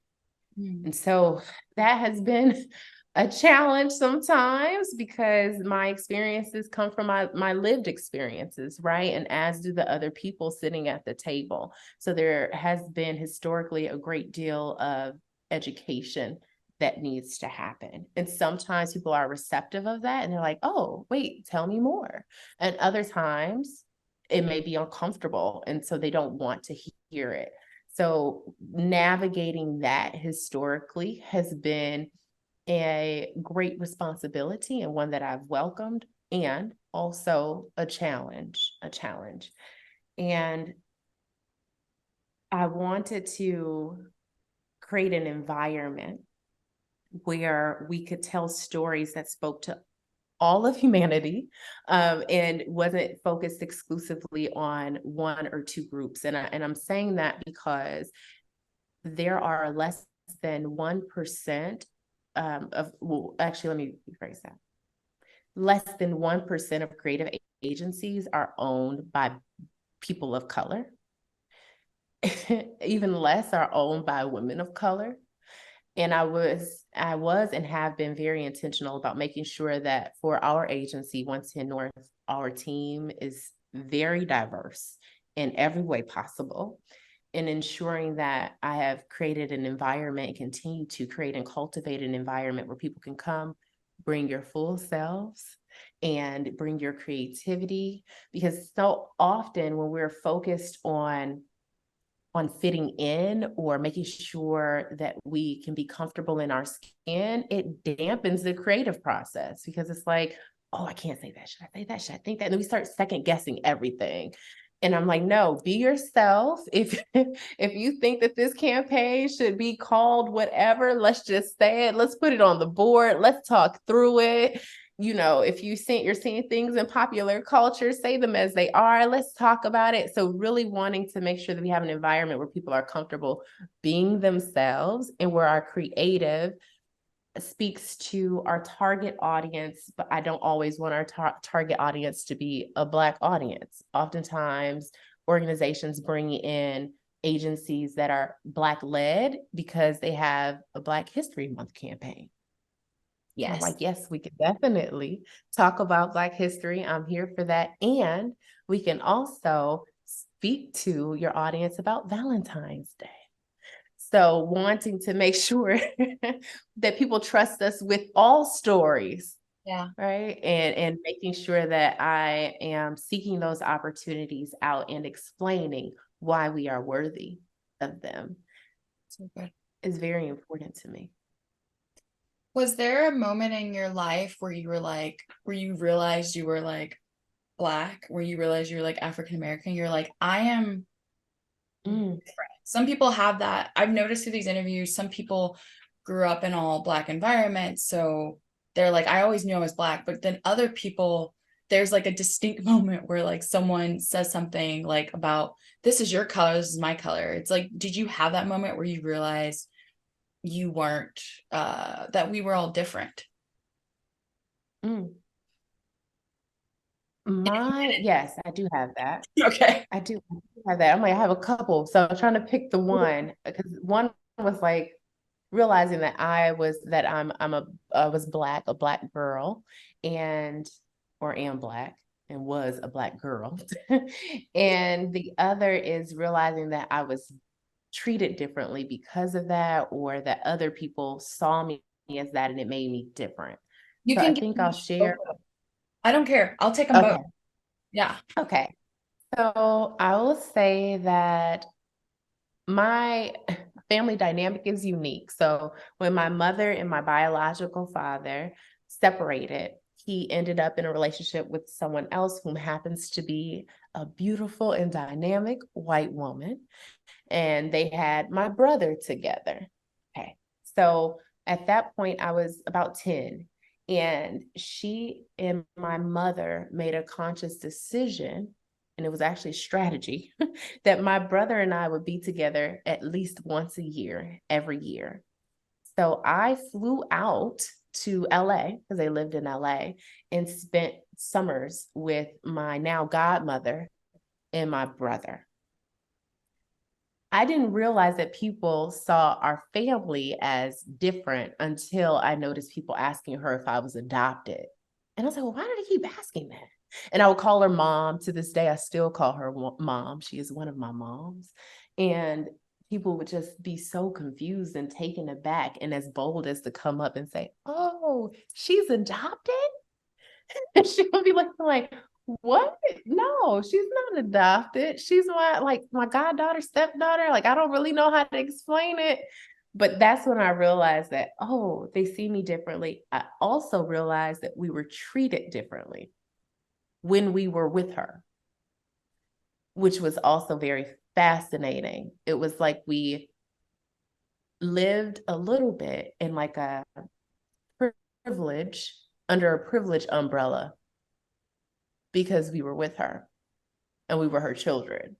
And so that has been a challenge sometimes because my experiences come from my lived experiences, right? And as do the other people sitting at the table. So there has been historically a great deal of education that needs to happen. And sometimes people are receptive of that and they're like, oh, wait, tell me more. And other times it may be uncomfortable. And so they don't want to hear it. So navigating that historically has been a great responsibility and one that I've welcomed, and also a challenge. And I wanted to create an environment where we could tell stories that spoke to all of humanity, and wasn't focused exclusively on one or two groups. And I'm saying that because there are less than 1% well, actually, let me rephrase that. Less than 1% of creative agencies are owned by people of color. Even less are owned by women of color. And I was and have been very intentional about making sure that for our agency, 110 North, our team is very diverse in every way possible, and ensuring that I have created an environment and continue to create and cultivate an environment where people can come, bring your full selves and bring your creativity. Because so often when we're focused on fitting in or making sure that we can be comfortable in our skin, it dampens the creative process, because it's like, oh, I can't say that. Should I say that? Should I think that? And then we start second guessing everything. And I'm like, no, be yourself. If you think that this campaign should be called whatever, let's just say it. Let's put it on the board. Let's talk through it. You know, if you're seeing things in popular culture, say them as they are. Let's talk about it. So really wanting to make sure that we have an environment where people are comfortable being themselves, and where our creative speaks to our target audience, but I don't always want our target audience to be a Black audience. Oftentimes, organizations bring in agencies that are Black led because they have a Black History Month campaign.
Yes.
I'm like, yes, we can definitely talk about Black history. I'm here for that. And we can also speak to your audience about Valentine's Day. So wanting to make sure that people trust us with all stories.
Yeah.
Right. And making sure that I am seeking those opportunities out and explaining why we are worthy of them.
So good.
Is very important to me.
Was there a moment in your life where you realized you were like Black, where you realized you were like African American? You're like, I am different. Some people have that. I've noticed through these interviews, some people grew up in all Black environments, so they're like, I always knew I was Black. But then other people, there's like a distinct moment where like someone says something like about, this is your color, this is my color. It's like, did you have that moment where you realized you weren't, that we were all different?
Yes, I do have that.
Okay.
I do have that. I'm like, I have a couple. So I'm trying to pick the one, because one was like realizing that I was Black, a Black girl, or am Black and was a Black girl. And the other is realizing that I was treated differently because of that, or that other people saw me as that and it made me different.
You
So
can
I think I'll share.
I don't care. I'll take them both. Yeah.
Okay. So I will say that my family dynamic is unique. So when my mother and my biological father separated, he ended up in a relationship with someone else whom happens to be a beautiful and dynamic white woman. And they had my brother together. Okay. So at that point, I was about 10. And she and my mother made a conscious decision, and it was actually strategy, that my brother and I would be together at least once a year, every year. So I flew out to LA, because they lived in LA, and spent summers with my now godmother and my brother. I didn't realize that people saw our family as different until I noticed people asking her if I was adopted. And I was like, well, why do they keep asking that? And I would call her mom. To this day, I still call her mom. She is one of my moms. And people would just be so confused and taken aback, and as bold as to come up and say, oh, she's adopted? And she would be like, what? No, she's not adopted. She's my goddaughter, stepdaughter. Like, I don't really know how to explain it. But that's when I realized that, oh, they see me differently. I also realized that we were treated differently when we were with her, which was also very fascinating. It was like we lived a little bit in like a privilege, under a privilege umbrella, because we were with her and we were her children.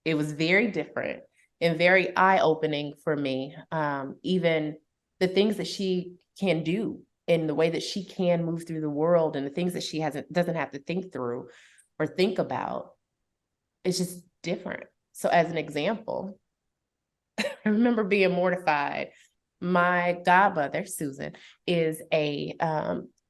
It was very different and very eye-opening for me, even the things that she can do and the way that she can move through the world and the things that she doesn't have to think through or think about. It's just different. So as an example, I remember being mortified. My godmother, Susan, is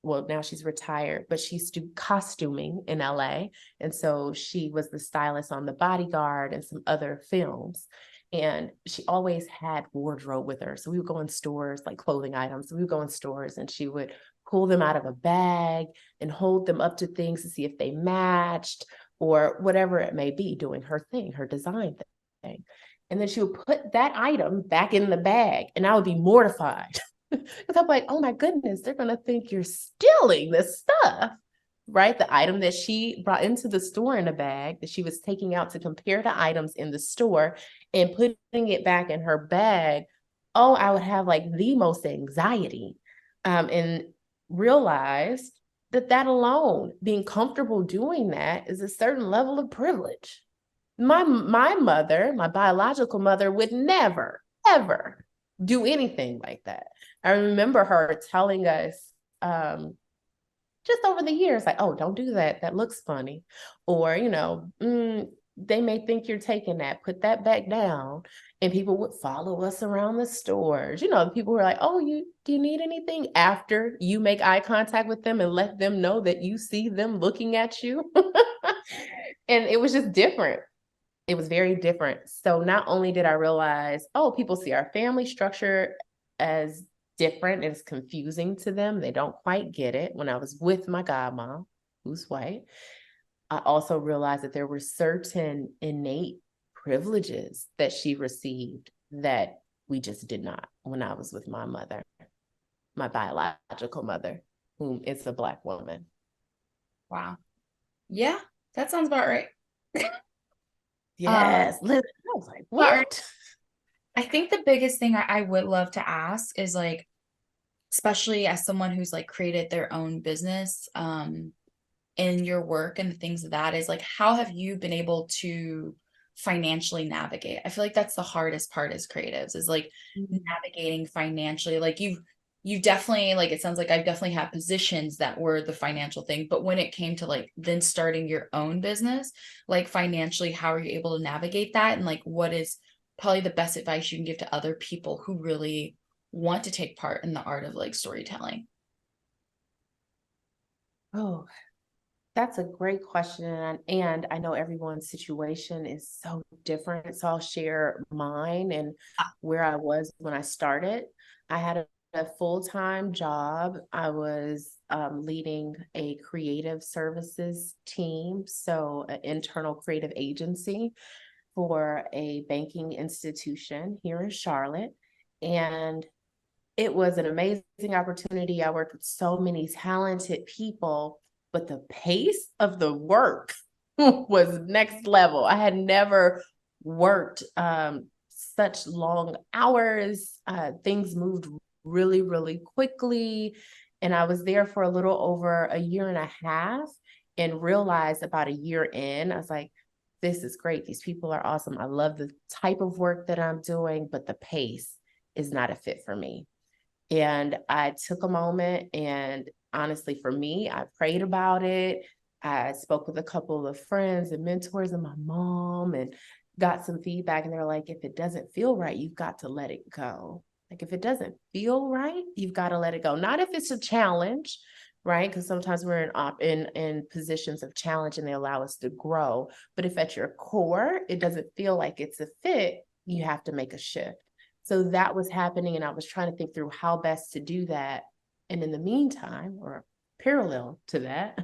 well, now she's retired, but she used to do costuming in LA. And so she was the stylist on The Bodyguard and some other films. And she always had wardrobe with her. So we would go in stores, like clothing items. We would go in stores and she would pull them out of a bag and hold them up to things to see if they matched or whatever it may be, doing her thing, her design thing. And then she would put that item back in the bag and I would be mortified. Because I'm like, oh my goodness, they're going to think you're stealing this stuff, right? The item that she brought into the store in a bag that she was taking out to compare to items in the store and putting it back in her bag. Oh, I would have like the most anxiety and realized that alone, being comfortable doing that is a certain level of privilege. My mother, my biological mother, would never, ever do anything like that. I remember her telling us just over the years, like, oh, don't do that. That looks funny. Or, they may think you're taking that, put that back down. And people would follow us around the stores. People were like, oh, do you need anything after you make eye contact with them and let them know that you see them looking at you? And it was just different. It was very different. So not only did I realize, oh, people see our family structure as different, it's confusing to them. They don't quite get it. When I was with my godmom, who's white, I also realized that there were certain innate privileges that she received that we just did not when I was with my mother, my biological mother, whom is a Black woman.
Wow. Yeah, that sounds about right.
Yes. I was like, what?
I think the biggest thing I would love to ask is like, especially as someone who's like created their own business in your work and the things of that, is like, how have you been able to financially navigate? I feel like that's the hardest part as creatives, is like navigating financially. Like you definitely, like, it sounds like I've definitely had positions that were the financial thing, but when it came to like then starting your own business, like financially, how are you able to navigate that? And like, what is probably the best advice you can give to other people who really want to take part in the art of like storytelling?
Oh, that's a great question. And I know everyone's situation is so different. So I'll share mine and where I was when I started. I had a full-time job. I was leading a creative services team, so an internal creative agency for a banking institution here in Charlotte. And it was an amazing opportunity. I worked with so many talented people, but the pace of the work was next level. I had never worked such long hours. Things moved really, really quickly. And I was there for a little over a year and a half and realized about a year in, I was like, this is great. These people are awesome. I love the type of work that I'm doing, but the pace is not a fit for me. And I took a moment, and honestly, for me, I prayed about it. I spoke with a couple of friends and mentors and my mom and got some feedback. And they're like, if it doesn't feel right, you've got to let it go. Like, if it doesn't feel right, you've got to let it go. Not if it's a challenge, right? Because sometimes we're in positions of challenge and they allow us to grow. But if at your core, it doesn't feel like it's a fit, you have to make a shift. So that was happening, and I was trying to think through how best to do that. And in the meantime, or parallel to that,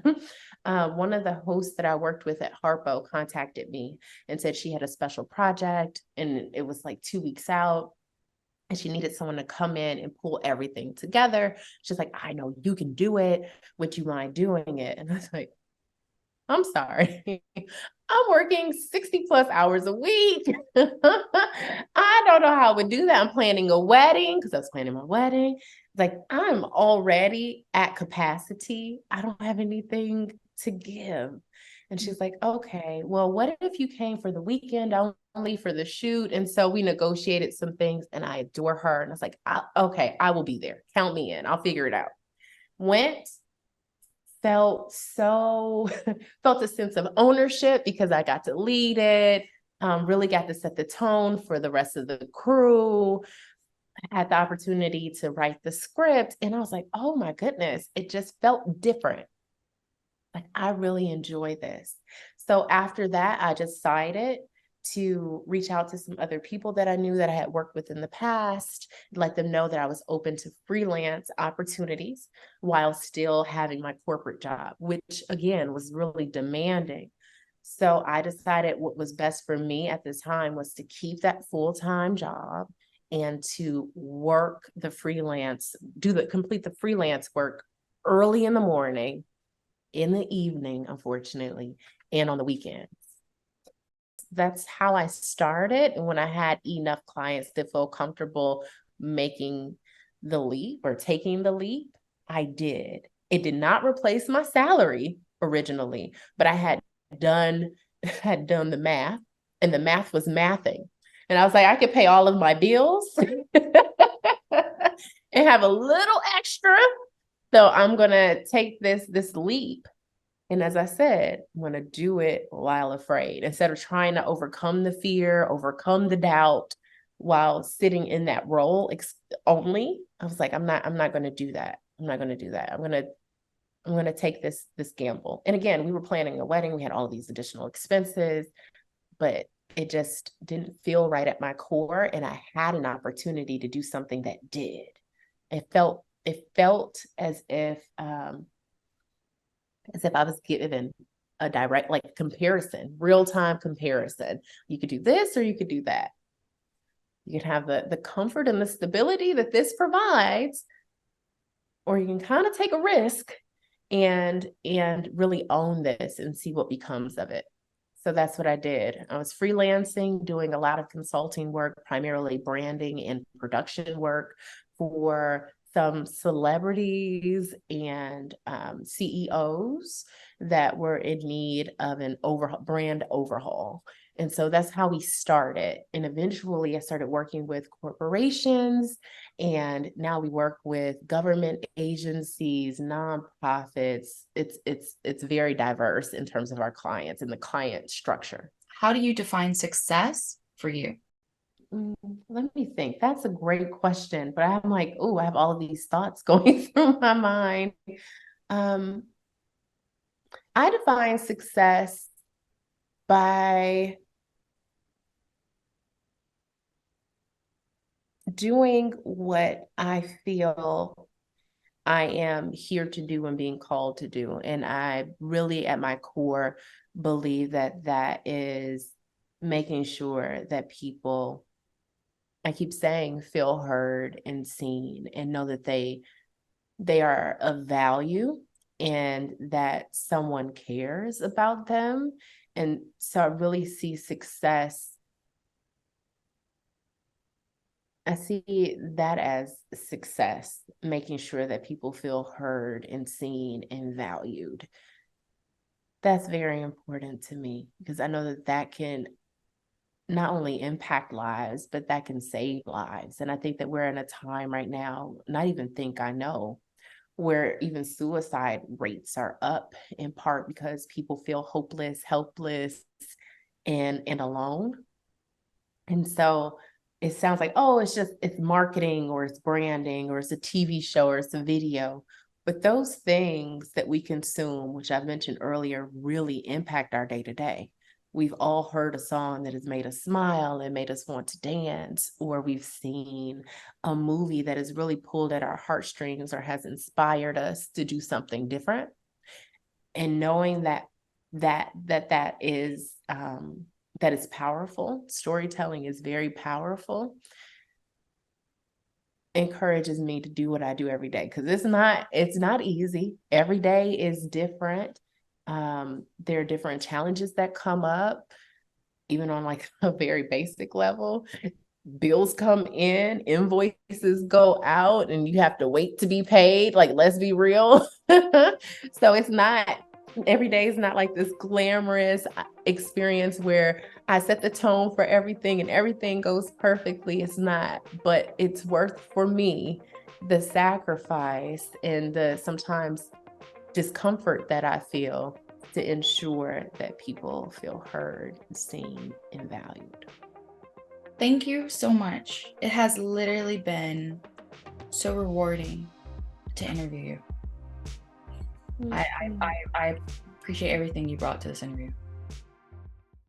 one of the hosts that I worked with at Harpo contacted me and said she had a special project, and it was like 2 weeks out, and she needed someone to come in and pull everything together. She's like, I know you can do it. Would you mind doing it? And I was like, I'm sorry. I'm working 60 plus hours a week. I don't know how I would do that. I'm planning a wedding because I was planning my wedding. Like, I'm already at capacity. I don't have anything to give. And she's like, okay, well, what if you came for the weekend only for the shoot? And so we negotiated some things, and I adore her. And I was like, okay, I will be there. Count me in. I'll figure it out. Went, felt so, felt a sense of ownership because I got to lead it, really got to set the tone for the rest of the crew. I had the opportunity to write the script, and I was like, oh my goodness, it just felt different. Like, I really enjoy this. So after that, I decided to reach out to some other people that I knew that I had worked with in the past, let them know that I was open to freelance opportunities while still having my corporate job, which again was really demanding. So I decided what was best for me at this time was to keep that full-time job and to work the freelance, complete the freelance work early in the morning, in the evening, unfortunately, and on the weekends. That's how I started. And when I had enough clients to feel comfortable making the leap or taking the leap, I did. It did not replace my salary originally, but I had done the math, and the math was mathing. And I was like, I could pay all of my bills and have a little extra. So I'm gonna take this leap. And as I said, I'm going to do it while afraid, instead of trying to overcome the fear, overcome the doubt while sitting in that role only. I was like, I'm not going to do that. I'm not going to do that. I'm going to take this gamble. And again, we were planning a wedding. We had all of these additional expenses, but it just didn't feel right at my core. And I had an opportunity to do something that did. It felt as if I was given a direct, like, comparison, real-time comparison. You could do this or you could do that. You can have the comfort and the stability that this provides, or you can kind of take a risk and really own this and see what becomes of it. So that's what I did. I was freelancing, doing a lot of consulting work, primarily branding and production work for some celebrities and CEOs that were in need of an brand overhaul. And so that's how we started. And eventually I started working with corporations, and now we work with government agencies, nonprofits. It's very diverse in terms of our clients and the client structure.
How do you define success for you?
Let me think. That's a great question, but I'm like, oh, I have all of these thoughts going through my mind. I define success by doing what I feel I am here to do and being called to do. And I really, at my core, believe that is making sure that people, I keep saying, feel heard and seen, and know that they are of value and that someone cares about them. And so I really see success. I see that as success, making sure that people feel heard and seen and valued. That's very important to me, because I know that can not only impact lives, but that can save lives. And I think that we're in a time right now, I know, where even suicide rates are up, in part because people feel hopeless, helpless, and alone. And so it sounds like, oh, it's marketing, or it's branding, or it's a TV show, or it's a video. But those things that we consume, which I mentioned earlier, really impact our day to day. We've all heard a song that has made us smile and made us want to dance, or we've seen a movie that has really pulled at our heartstrings or has inspired us to do something different. And knowing that is powerful. Storytelling is very powerful. Encourages me to do what I do every day, because it's not easy. Every day is different. There are different challenges that come up, even on like a very basic level. Bills come in, invoices go out, and you have to wait to be paid. Like, let's be real. So it's not Every day is not like this glamorous experience where I set the tone for everything and everything goes perfectly. It's not, but it's worth for me the sacrifice and the sometimes discomfort that I feel to ensure that people feel heard, seen, and valued.
Thank you so much. It has literally been so rewarding to interview you. I appreciate everything you brought to this interview.